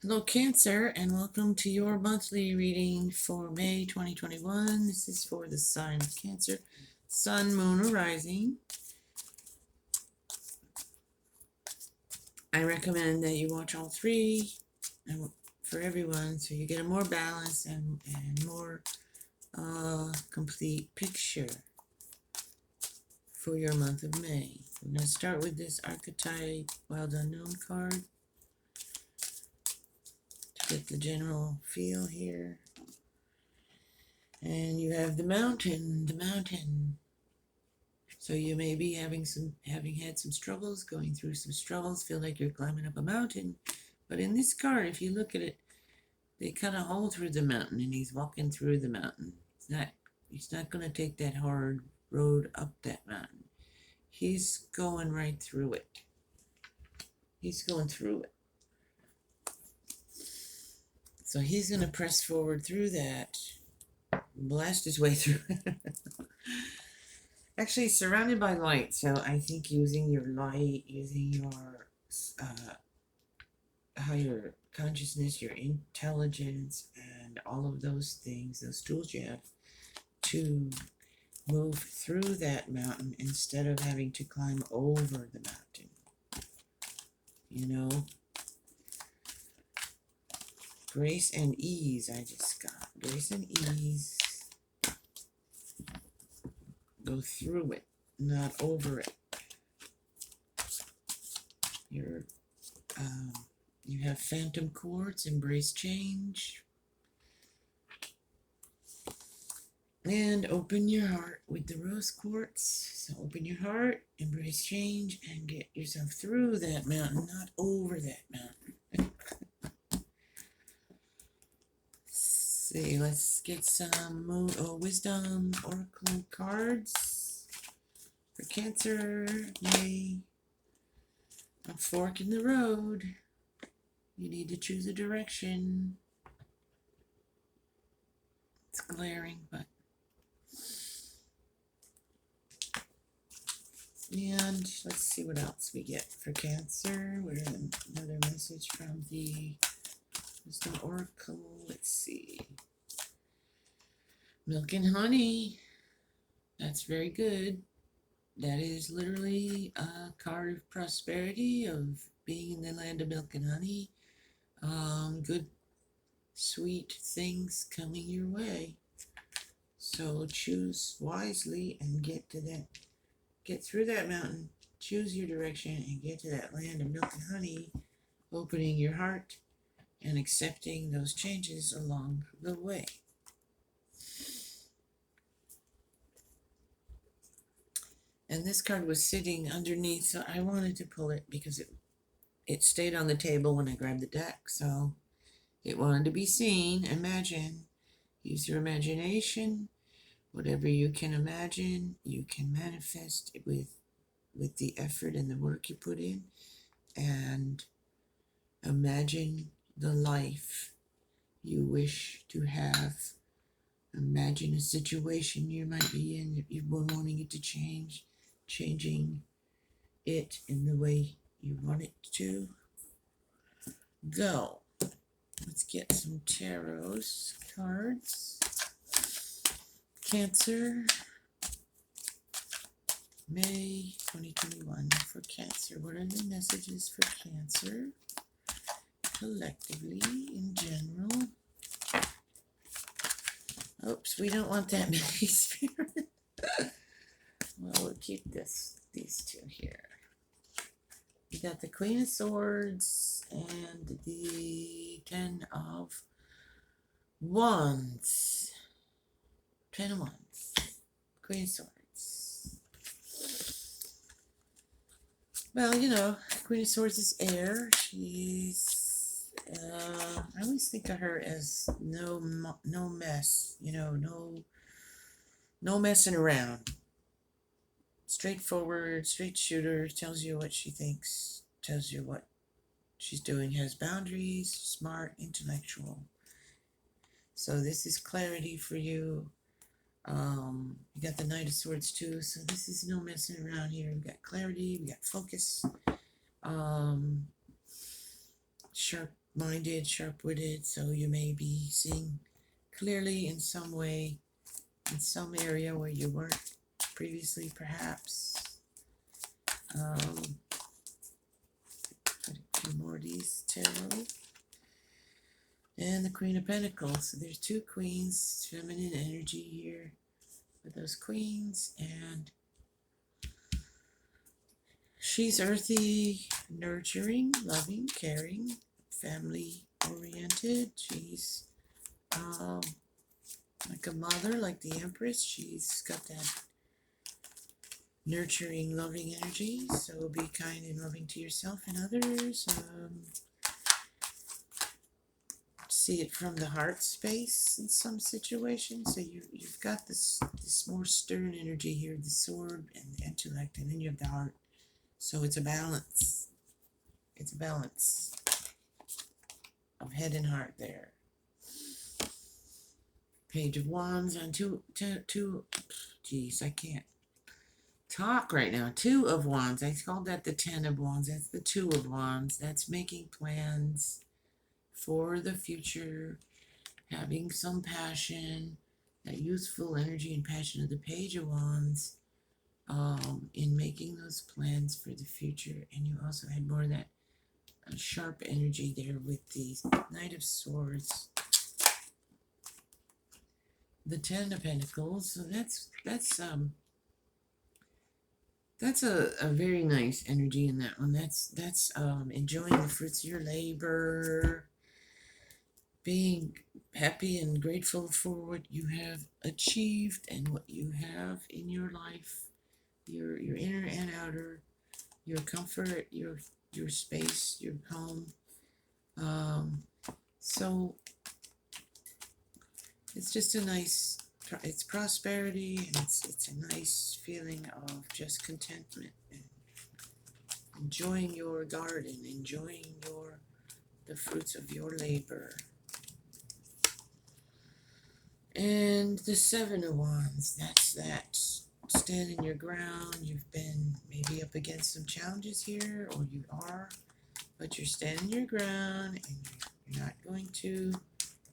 Hello, Cancer, and welcome to your monthly reading for May 2021. This is for the sign of Cancer, Sun, Moon, or Rising. I recommend that you watch all three for everyone so you get a more balanced and more complete picture for your month of May. We're going to start with this archetype Wild Unknown card to get the general feel here. And you have the mountain. So you may be having had some struggles, going through some struggles, feel like you're climbing up a mountain. But in this card, if you look at it, they cut a hole through the mountain and he's walking through the mountain. He's not going to take that hard road up that mountain. He's going right through it. He's going through it. So he's going to press forward through that, blast his way through it. Actually, surrounded by light, so I think using your light, using your higher consciousness, your intelligence, and all of those things, those tools you have to move through that mountain instead of having to climb over the mountain. You know? Grace and ease, I just got. Grace and ease. Go through it, not over it. You have phantom quartz, embrace change. And open your heart with the rose quartz. So open your heart, embrace change, and get yourself through that mountain, not over that mountain. See, let's get some wisdom oracle cards for Cancer. May. A fork in the road. You need to choose a direction. It's glaring, but. And let's see what else we get for Cancer. We're another message from the Wisdom Oracle. Let's see. Milk and honey. That's very good. That is literally a card of prosperity, of being in the land of milk and honey. Good, sweet things coming your way. So choose wisely and get through that mountain, choose your direction, and get to that land of milk and honey, opening your heart and accepting those changes along the way. And this card was sitting underneath, so I wanted to pull it because it stayed on the table when I grabbed the deck, so it wanted to be seen. Imagine, use your imagination. Whatever you can imagine, you can manifest it with the effort and the work you put in. And imagine the life you wish to have. Imagine a situation you might be in that you've been wanting it to change, changing it in the way you want it to go. Let's get some tarot cards. Cancer, May 2021 for Cancer. What are the messages for Cancer collectively in general? Oops, we don't want that many spirit. Well, we'll keep these two here. We got the Queen of Swords and the Ten of Wands. Ten of Wands. Queen of Swords. Well, you know, Queen of Swords is air. She's I always think of her as no mess, you know, no messing around. Straightforward, straight shooter, tells you what she thinks, tells you what she's doing, has boundaries, smart, intellectual. So this is clarity for you. You got the Knight of Swords too, so this is no messing around here. We got clarity, we got focus, sharp minded, sharp-witted, so you may be seeing clearly in some way, in some area where you weren't previously, perhaps. Put a few more of these tarot. And the Queen of Pentacles. So there's two queens, feminine energy here with those queens, and she's earthy, nurturing, loving, caring, family oriented. She's like a mother, like the Empress. She's got that nurturing, loving energy. So be kind and loving to yourself and others. See it from the heart space in some situations. So you've got this more stern energy here, the sword and the intellect, and then you have the heart. So it's a balance. It's a balance of head and heart there. Page of Wands on two. Geez, I can't talk right now. Two of Wands. I called that the 10 of Wands. That's the 2 of Wands. That's making plans for the future, having some passion, that youthful energy and passion of the Page of Wands, in making those plans for the future. And you also had more of that sharp energy there with the Knight of Swords, the 10 of Pentacles. So that's a very nice energy in that one. That's enjoying the fruits of your labor, being happy and grateful for what you have achieved and what you have in your life, your inner and outer, your comfort, your space, your home. So it's just a nice, it's prosperity, and it's a nice feeling of just contentment and enjoying your garden, enjoying the fruits of your labor. And the 7 of Wands, that's that standing your ground. You've been maybe up against some challenges here, or you are, but you're standing your ground and you're not going to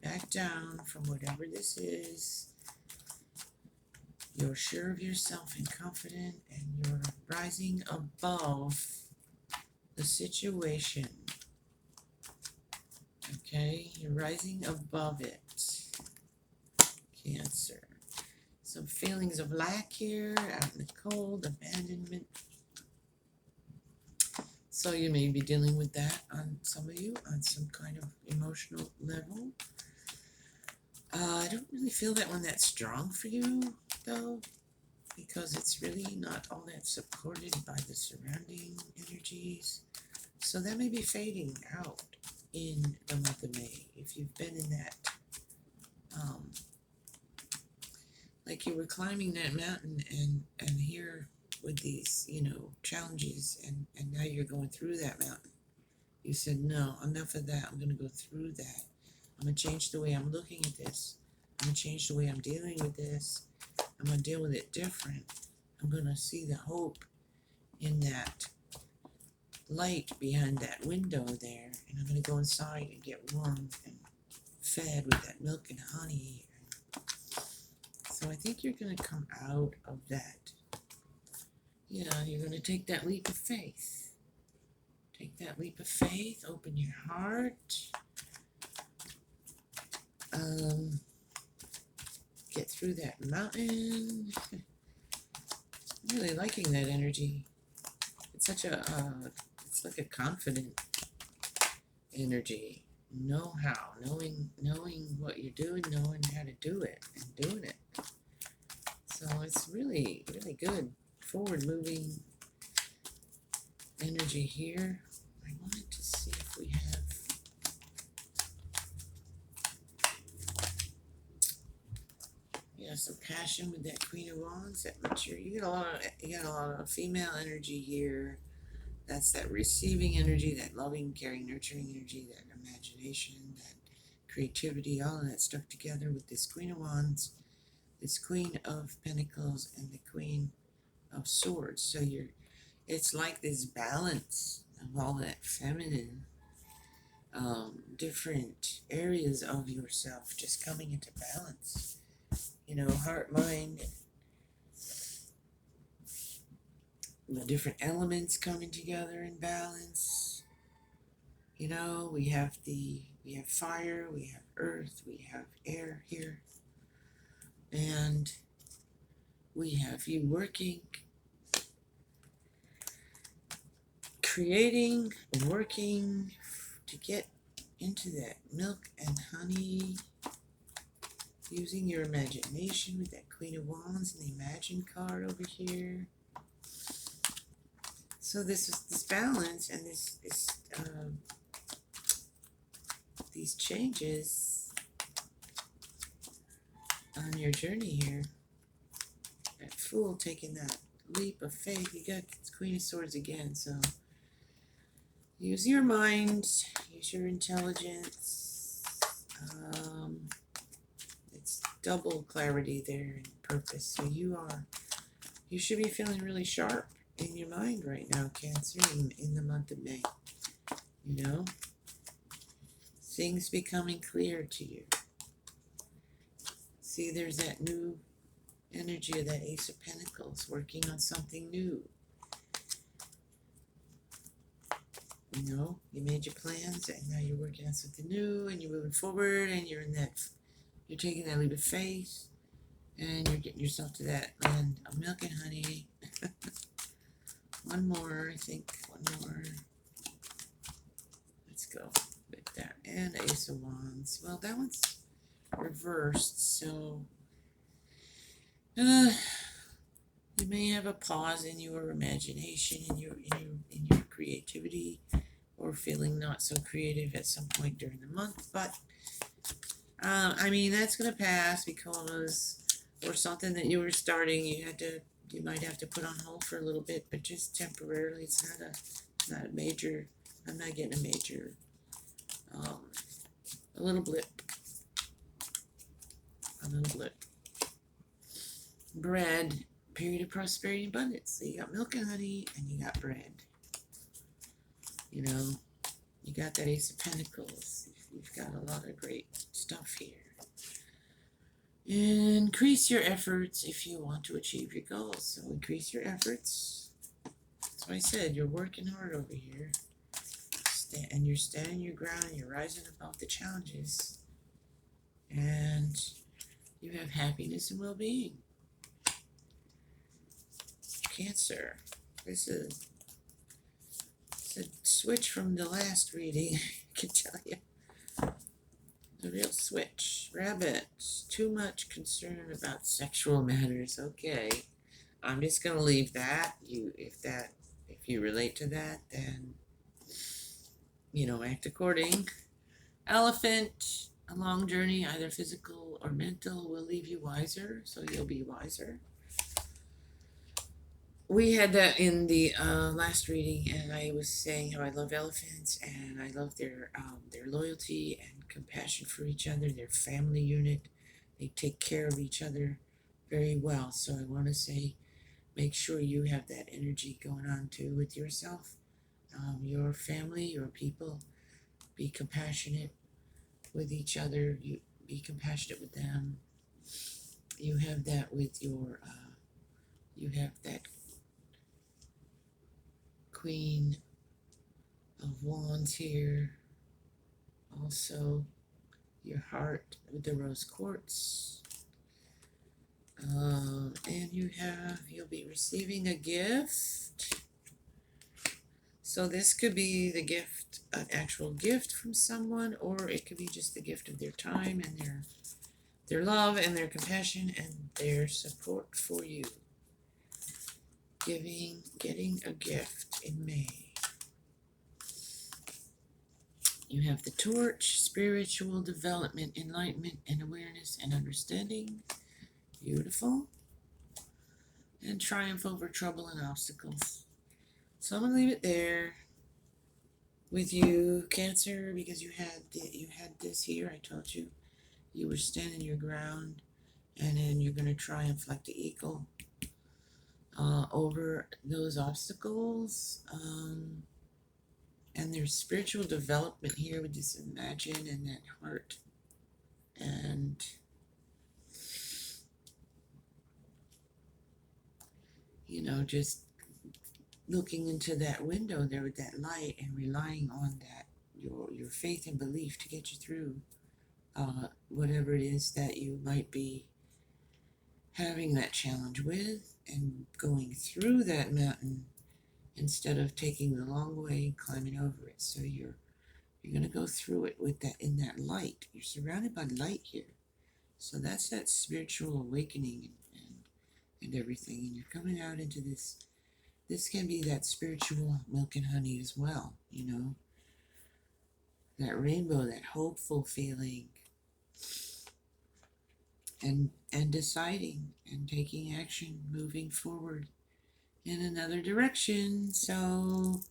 back down from whatever this is. You're sure of yourself and confident, and you're rising above the situation. Okay, you're rising above it. Cancer. Some feelings of lack here, out in the cold, abandonment. So you may be dealing with that on some of you, on some kind of emotional level. I don't really feel that one that strong for you, though, because it's really not all that supported by the surrounding energies. So that may be fading out in the month of May. If you've been in that, like you were climbing that mountain and here with these, challenges, and now you're going through that mountain. You said, no, enough of that. I'm going to go through that. I'm going to change the way I'm looking at this. I'm going to change the way I'm dealing with this. I'm going to deal with it different. I'm going to see the hope in that light behind that window there. And I'm going to go inside and get warm and fed with that milk and honey. So I think you're going to come out of that. Yeah, you're going to take that leap of faith. Take that leap of faith. Open your heart. Get through that mountain. I'm really liking that energy. It's such a, it's like a confident energy. Know-how, knowing what you're doing, knowing how to do it, and doing it. So it's really, really good. Forward-moving energy here. I wanted to see if we have. Yeah, some passion with that Queen of Wands, that mature. You got a lot of female energy here. That's that receiving energy, that loving, caring, nurturing energy, that imagination, that creativity, all of that stuff together with this Queen of Wands, this Queen of Pentacles, and the Queen of Swords. So it's like this balance of all that feminine, different areas of yourself just coming into balance. You know, heart, mind, the different elements coming together in balance. You know, we have fire, we have earth, we have air here, and we have you working, creating, working to get into that milk and honey, using your imagination with that Queen of Wands and the Imagine card over here. So this balance and these changes on your journey here. That Fool taking that leap of faith. You got Queen of Swords again, so use your mind, use your intelligence. It's double clarity there and purpose. So you should be feeling really sharp in your mind right now, Cancer, in the month of May. You know, things becoming clear to you. See, there's that new energy of that Ace of Pentacles, working on something new. You know, you made your plans and now you're working on something new and you're moving forward and you're taking that leap of faith and you're getting yourself to that land of milk and honey. One more, I think, one more. Let's go with that. And Ace of Wands. Well, that one's reversed, so you may have a pause in your imagination, in your creativity, or feeling not so creative at some point during the month. But I mean, that's gonna pass, because or something that you were starting, you might have to put on hold for a little bit, but just temporarily. It's not a major. I'm not getting a major. A little blip. A little blip. Bread. Period of prosperity and abundance. So you got milk and honey, and you got bread. You know, you got that Ace of Pentacles. You've got a lot of great stuff here. Increase your efforts if you want to achieve your goals. So increase your efforts. That's what I said. You're working hard over here. And you're standing your ground. And you're rising above the challenges. And you have happiness and well-being. Cancer. This is a switch from the last reading. I can tell you. A real switch. Rabbit. Too much concern about sexual matters. Okay. I'm just gonna leave that. If you relate to that, then act according. Elephant. A long journey, either physical or mental, will leave you wiser, so you'll be wiser. We had that in the last reading, and I was saying how I love elephants, and I love their loyalty and compassion for each other, their family unit. They take care of each other very well. So I want to say, make sure you have that energy going on too with yourself, your family, your people. Be compassionate with each other. You be compassionate with them. You have that with your. You have that Queen of Wands here. Also, your heart with the rose quartz. And you'll be receiving a gift. So this could be the gift, an actual gift from someone, or it could be just the gift of their time and their love and their compassion and their support for you. Getting a gift in May. You have the torch, spiritual development, enlightenment, and awareness and understanding. Beautiful. And triumph over trouble and obstacles. So I'm going to leave it there with you, Cancer, because you had this here. I told you you were standing your ground, and then you're going to triumph like the eagle over those obstacles. And there's spiritual development here with this imagine and that heart. And just looking into that window there with that light and relying on that your faith and belief to get you through whatever it is that you might be having that challenge with, and going through that mountain instead of taking the long way and climbing over it. So you're going to go through it with that, in that light. You're surrounded by light here. So that's that spiritual awakening and everything. And you're coming out into this. This can be that spiritual milk and honey as well, that rainbow, that hopeful feeling, and deciding and taking action, moving forward in another direction. So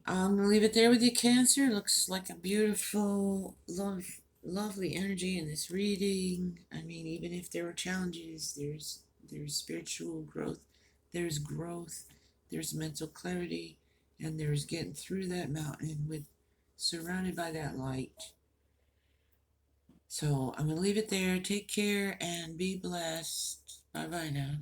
I'm gonna leave it there with you, Cancer. Looks like a beautiful, lovely energy in this reading. I mean, even if there are challenges, there's spiritual growth, there's mental clarity, and there's getting through that mountain with surrounded by that light. So I'm gonna leave it there. Take care and be blessed. Bye bye now.